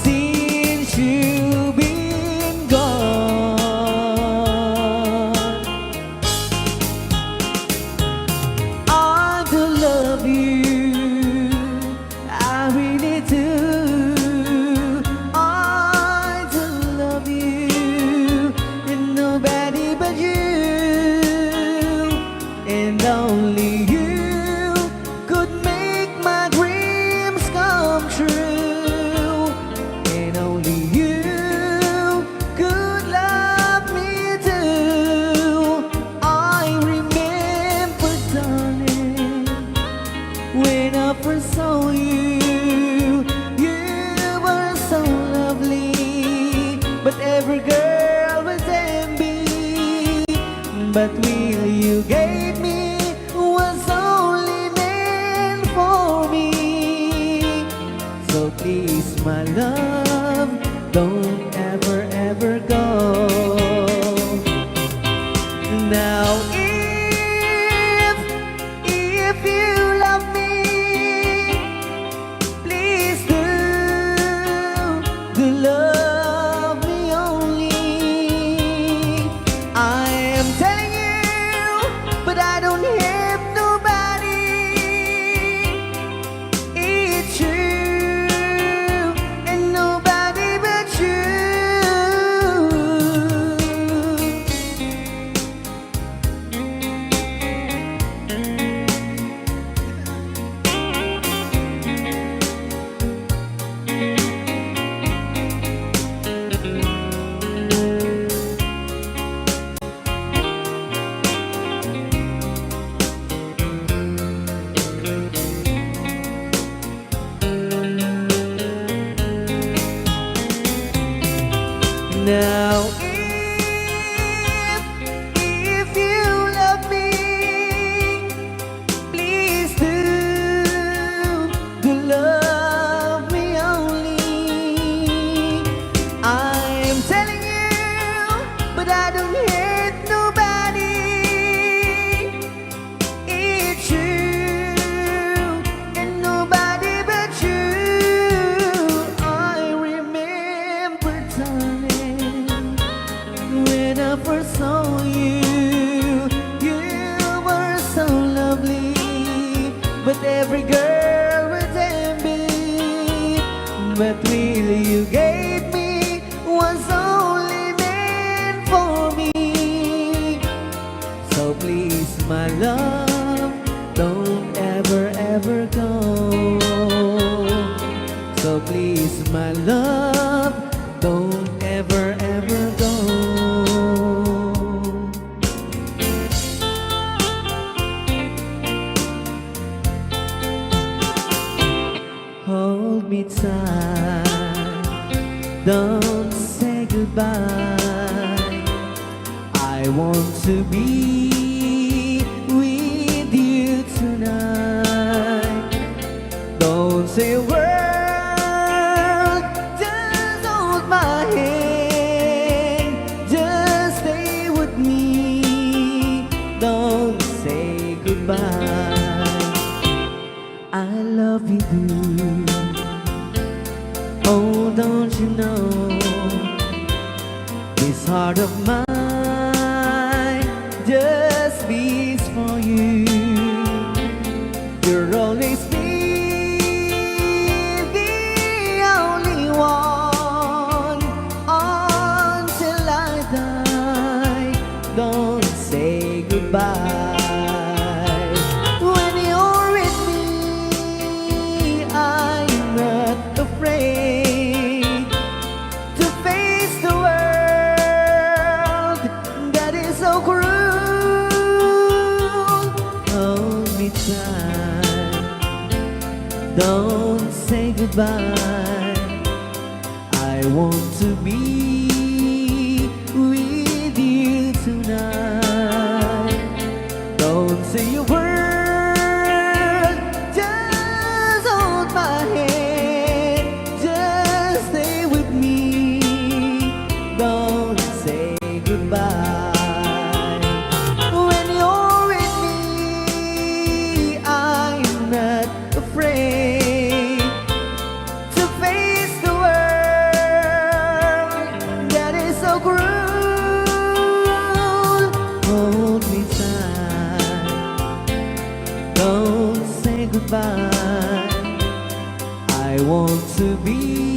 Since you've been gone, I do love you, I really do. I do love you, and nobody but you, and only you could make my dreams come true, and only you could love me too. I remember, darling, when I first saw you, you were so lovely, but every girl was envy. But will you gave me was only meant for me. So please, my love, don't ever, ever go. Now if you love me, please do love me only. I am telling you, but I don't have nobody. It's you and nobody but you. Now if you love me, please do love me only. I'm telling you, but I don't hate nobody. It's you and nobody but you. I remember, darling, when I first saw you, you were so lovely, but every girl was envy. But really you gave me was only meant for me. So please, my love, don't ever, ever go. So please, my love, don't ever, ever go. Hold me tight, don't goodbye. I want to be with you tonight. Don't say a word, just hold my hand. Just stay with me. Don't say goodbye. I love you, boo. Oh, don't you know, this heart of mine just beats for you. You'll always be the only one until I die. Don't say goodbye. When you're with me, I'm not afraid to face the world that is so cruel. Hold me tight, don't say goodbye. I want to be with you tonight. Don't say a word, just hold my hand. Just stay with me. Don't say goodbye. When you're with me, I'm not afraid to face the world that is so cruel. Hold me tight, don't say goodbye. I want to be